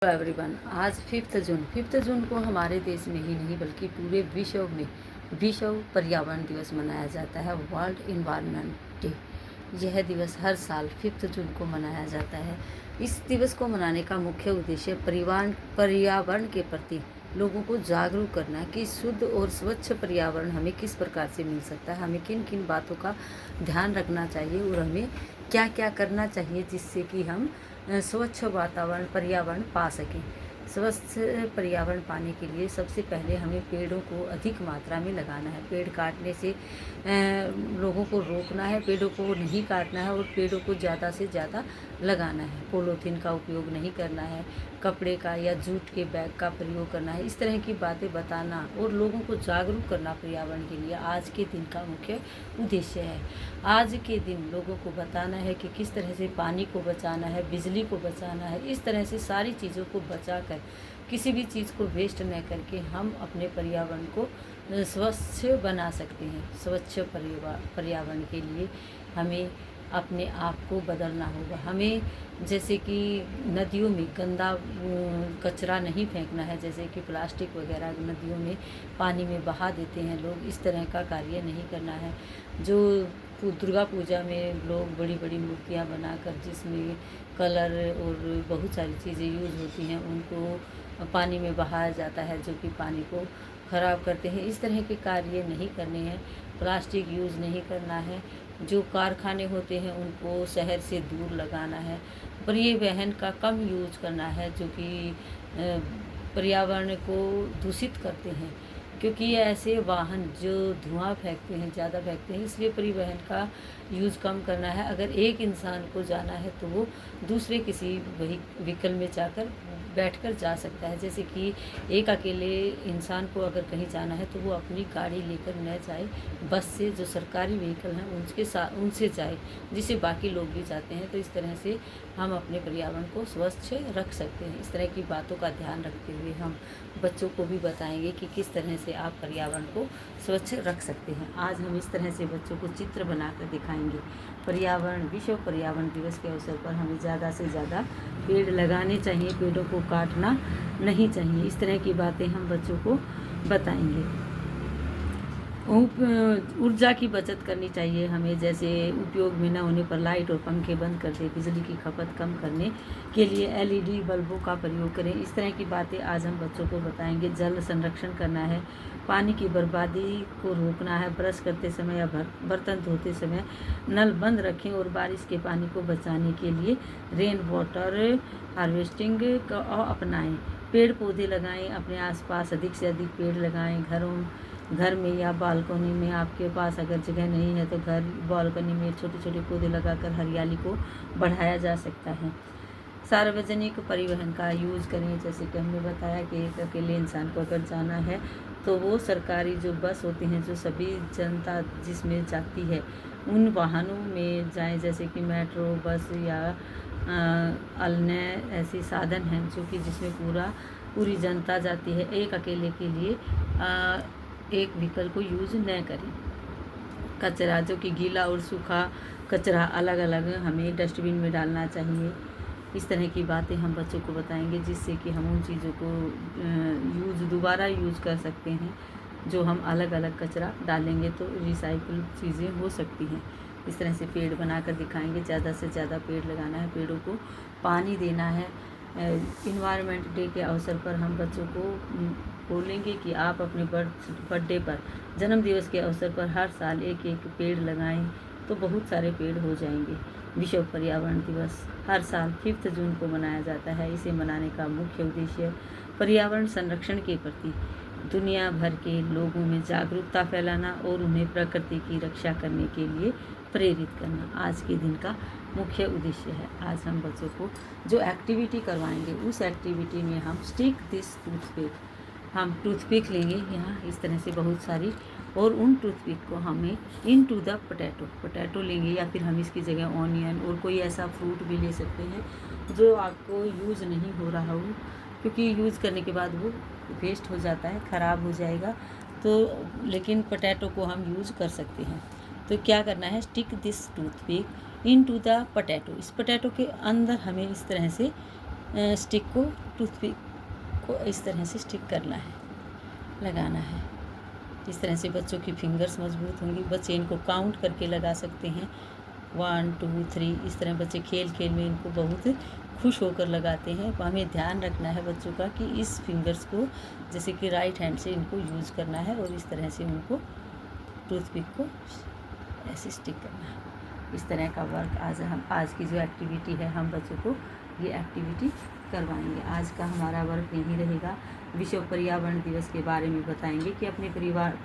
Hello everyone. आज 5 जून को हमारे देश में ही नहीं बल्कि पूरे विश्व में विश्व पर्यावरण दिवस मनाया जाता है, वर्ल्ड इन्वायरमेंट डे। यह दिवस हर साल 5 जून को मनाया जाता है। इस दिवस को मनाने का मुख्य उद्देश्य पर्यावरण के प्रति लोगों को जागरूक करना कि शुद्ध और स्वच्छ पर्यावरण हमें किस प्रकार से मिल सकता है, हमें किन किन बातों का ध्यान रखना चाहिए और हमें क्या क्या करना चाहिए जिससे कि हम स्वच्छ वातावरण पर्यावरण पा सकें। स्वच्छ पर्यावरण पाने के लिए सबसे पहले हमें पेड़ों को अधिक मात्रा में लगाना है। पेड़ काटने से लोगों को रोकना है, पेड़ों को नहीं काटना है और पेड़ों को ज़्यादा से ज़्यादा लगाना है। पॉलीथीन का उपयोग नहीं करना है, कपड़े का या जूट के बैग का प्रयोग करना है। इस तरह की बातें बताना और लोगों को जागरूक करना पर्यावरण के लिए आज के दिन का मुख्य उद्देश्य है। आज के दिन लोगों को बताना है कि किस तरह से पानी को बचाना है, बिजली को बचाना है। इस तरह से सारी चीज़ों को बचाकर किसी भी चीज़ को वेस्ट न करके हम अपने पर्यावरण को स्वच्छ बना सकते हैं। स्वच्छ पर्यावरण के लिए हमें अपने आप को बदलना होगा। हमें जैसे कि नदियों में गंदा कचरा नहीं फेंकना है, जैसे कि प्लास्टिक वगैरह नदियों में पानी में बहा देते हैं लोग, इस तरह का कार्य नहीं करना है। जो दुर्गा पूजा में लोग बड़ी बड़ी मूर्तियाँ बनाकर जिसमें कलर और बहुत सारी चीज़ें यूज़ होती हैं उनको पानी में बहाया जाता है, जो कि पानी को ख़राब करते हैं। इस तरह के कार्य नहीं करने हैं। प्लास्टिक यूज़ नहीं करना है। जो कारखाने होते हैं उनको शहर से दूर लगाना है। परिवहन का कम यूज करना है जो कि पर्यावरण को दूषित करते हैं, क्योंकि ये ऐसे वाहन जो धुआं फेंकते हैं, ज़्यादा फेंकते हैं, इसलिए परिवहन का यूज़ कम करना है। अगर एक इंसान को जाना है तो वो दूसरे किसी व्हीकल में जाकर बैठकर जा सकता है। जैसे कि एक अकेले इंसान को अगर कहीं जाना है तो वो अपनी गाड़ी लेकर न जाए, बस से जो सरकारी व्हीकल हैं उनसे जाए, जिससे बाकी लोग भी जाते हैं। तो इस तरह से हम अपने पर्यावरण को स्वच्छ रख सकते हैं। इस तरह की बातों का ध्यान रखते हुए हम बच्चों को भी बताएंगे कि किस तरह से आप पर्यावरण को स्वच्छ रख सकते हैं। आज हम इस तरह से बच्चों को चित्र बनाकर दिखाएंगे। विश्व पर्यावरण दिवस के अवसर पर हमें ज़्यादा से ज़्यादा पेड़ लगाने चाहिए, पेड़ों को काटना नहीं चाहिए। इस तरह की बातें हम बच्चों को बताएंगे। ऊर्जा की बचत करनी चाहिए हमें, जैसे उपयोग में न होने पर लाइट और पंखे बंद कर दे, बिजली की खपत कम करने के लिए एलईडी बल्बों का प्रयोग करें। इस तरह की बातें आज हम बच्चों को बताएंगे। जल संरक्षण करना है, पानी की बर्बादी को रोकना है, ब्रश करते समय या बर्तन धोते समय नल बंद रखें और बारिश के पानी को बचाने के लिए रेन वाटर हार्वेस्टिंग को अपनाएं। पेड़ पौधे लगाएं, अपने आसपास अधिक से अधिक पेड़ लगाएं। घर में या बालकनी में आपके पास अगर जगह नहीं है तो बालकनी में छोटे छोटे पौधे लगाकर हरियाली को बढ़ाया जा सकता है। सार्वजनिक परिवहन का यूज़ करें, जैसे कि हमने बताया कि एक अकेले इंसान को अगर जाना है तो वो सरकारी जो बस होती हैं, जो सभी जनता जिसमें जाती है, उन वाहनों में जाएं, जैसे कि मेट्रो बस या अन्य ऐसे साधन हैं जो कि जिसमें पूरी जनता जाती है। एक अकेले के लिए एक व्हीकल को यूज़ न करें। कचरा जो कि गीला और सूखा कचरा अलग अलग हमें डस्टबिन में डालना चाहिए। इस तरह की बातें हम बच्चों को बताएंगे जिससे कि हम उन चीज़ों को दोबारा यूज़ कर सकते हैं। जो हम अलग अलग कचरा डालेंगे तो रिसाइकिल चीज़ें हो सकती हैं। इस तरह से पेड़ बनाकर दिखाएंगे। ज़्यादा से ज़्यादा पेड़ लगाना है, पेड़ों को पानी देना है। इन्वायरमेंट डे के अवसर पर हम बच्चों को बोलेंगे कि आप अपने बर्थडे पर, जन्मदिवस के अवसर पर हर साल एक एक पेड़ लगाएं तो बहुत सारे पेड़ हो जाएंगे। विश्व पर्यावरण दिवस हर साल 5 जून को मनाया जाता है। इसे मनाने का मुख्य उद्देश्य पर्यावरण संरक्षण के प्रति दुनिया भर के लोगों में जागरूकता फैलाना और उन्हें प्रकृति की रक्षा करने के लिए प्रेरित करना आज के दिन का मुख्य उद्देश्य है। आज हम बच्चों को जो एक्टिविटी करवाएंगे उस एक्टिविटी में हम स्टिक दिस टूथपिक, हम टूथपिक लेंगे यहाँ इस तरह से बहुत सारी, और उन टूथपिक को हमें इनटू द पोटैटो लेंगे, या फिर हम इसकी जगह ऑनियन और कोई ऐसा फ्रूट भी ले सकते हैं जो आपको यूज़ नहीं हो रहा हो, क्योंकि यूज़ करने के बाद वो वेस्ट हो जाता है, ख़राब हो जाएगा। तो लेकिन पोटैटो को हम यूज़ कर सकते हैं। तो क्या करना है, stick this toothpick into the potato. इस पोटैटो के अंदर हमें इस तरह से स्टिक को, टूथपिक को इस तरह से स्टिक करना है, लगाना है। इस तरह से बच्चों की फिंगर्स मजबूत होंगी। बच्चे इनको काउंट करके लगा सकते हैं, 1 2 3। इस तरह बच्चे खेल खेल में इनको बहुत खुश होकर लगाते हैं। तो हमें ध्यान रखना है बच्चों का कि इस फिंगर्स को जैसे कि राइट हैंड से इनको यूज़ करना है और इस तरह से उनको टूथपिक को ऐसे स्टिक करना है। इस तरह का वर्क आज की जो एक्टिविटी है हम बच्चों को ये एक्टिविटी करवाएंगे। आज का हमारा वर्क यही रहेगा। विश्व पर्यावरण दिवस के बारे में बताएंगे कि अपने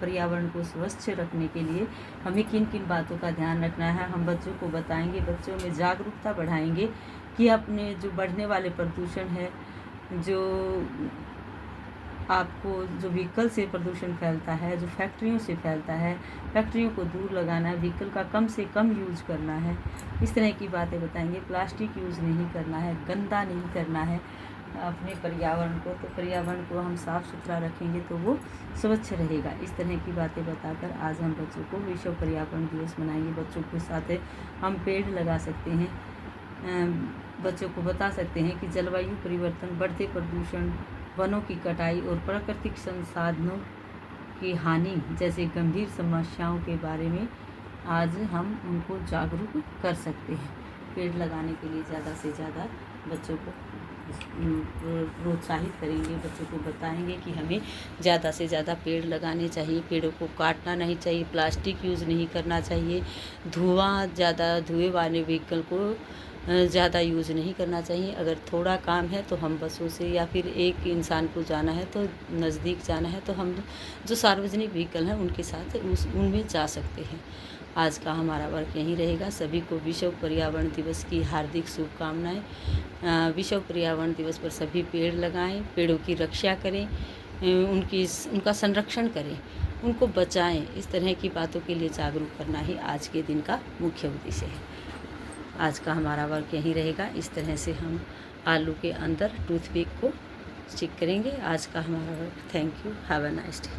पर्यावरण को स्वच्छ रखने के लिए हमें किन किन बातों का ध्यान रखना है। हम बच्चों को बताएंगे, बच्चों में जागरूकता बढ़ाएंगे कि अपने जो बढ़ने वाले प्रदूषण है, जो आपको जो व्हीकल से प्रदूषण फैलता है, जो फैक्ट्रियों से फैलता है, फैक्ट्रियों को दूर लगाना है, व्हीकल का कम से कम यूज़ करना है। इस तरह की बातें बताएंगे। प्लास्टिक यूज़ नहीं करना है, गंदा नहीं करना है अपने पर्यावरण को। तो पर्यावरण को हम साफ़ सुथरा रखेंगे तो वो स्वच्छ रहेगा। इस तरह की बातें बताकर आज हम बच्चों को विश्व पर्यावरण दिवस मनाएंगे। बच्चों के साथ हम पेड़ लगा सकते हैं, बच्चों को बता सकते हैं कि जलवायु परिवर्तन, बढ़ते प्रदूषण, वनों की कटाई और प्राकृतिक संसाधनों की हानि जैसे गंभीर समस्याओं के बारे में आज हम उनको जागरूक कर सकते हैं। पेड़ लगाने के लिए ज़्यादा से ज़्यादा बच्चों को प्रोत्साहित करेंगे। बच्चों को बताएंगे कि हमें ज़्यादा से ज़्यादा पेड़ लगाने चाहिए, पेड़ों को काटना नहीं चाहिए, प्लास्टिक यूज़ नहीं करना चाहिए, धुएँ वाले व्हीकल को ज़्यादा यूज़ नहीं करना चाहिए। अगर थोड़ा काम है तो हम बसों से या फिर एक इंसान को जाना है तो नज़दीक जाना है तो हम जो सार्वजनिक व्हीकल हैं उनके साथ उनमें जा सकते हैं। आज का हमारा वर्क यहीं रहेगा। सभी को विश्व पर्यावरण दिवस की हार्दिक शुभकामनाएं। विश्व पर्यावरण दिवस पर सभी पेड़ लगाएं, पेड़ों की रक्षा करें, उनका संरक्षण करें, उनको बचाएं। इस तरह की बातों के लिए जागरूक करना ही आज के दिन का मुख्य उद्देश्य है। आज का हमारा वर्क यहीं रहेगा। इस तरह से हम आलू के अंदर टूथपिक को स्टिक करेंगे। आज का हमारा work. Thank you, have a nice day.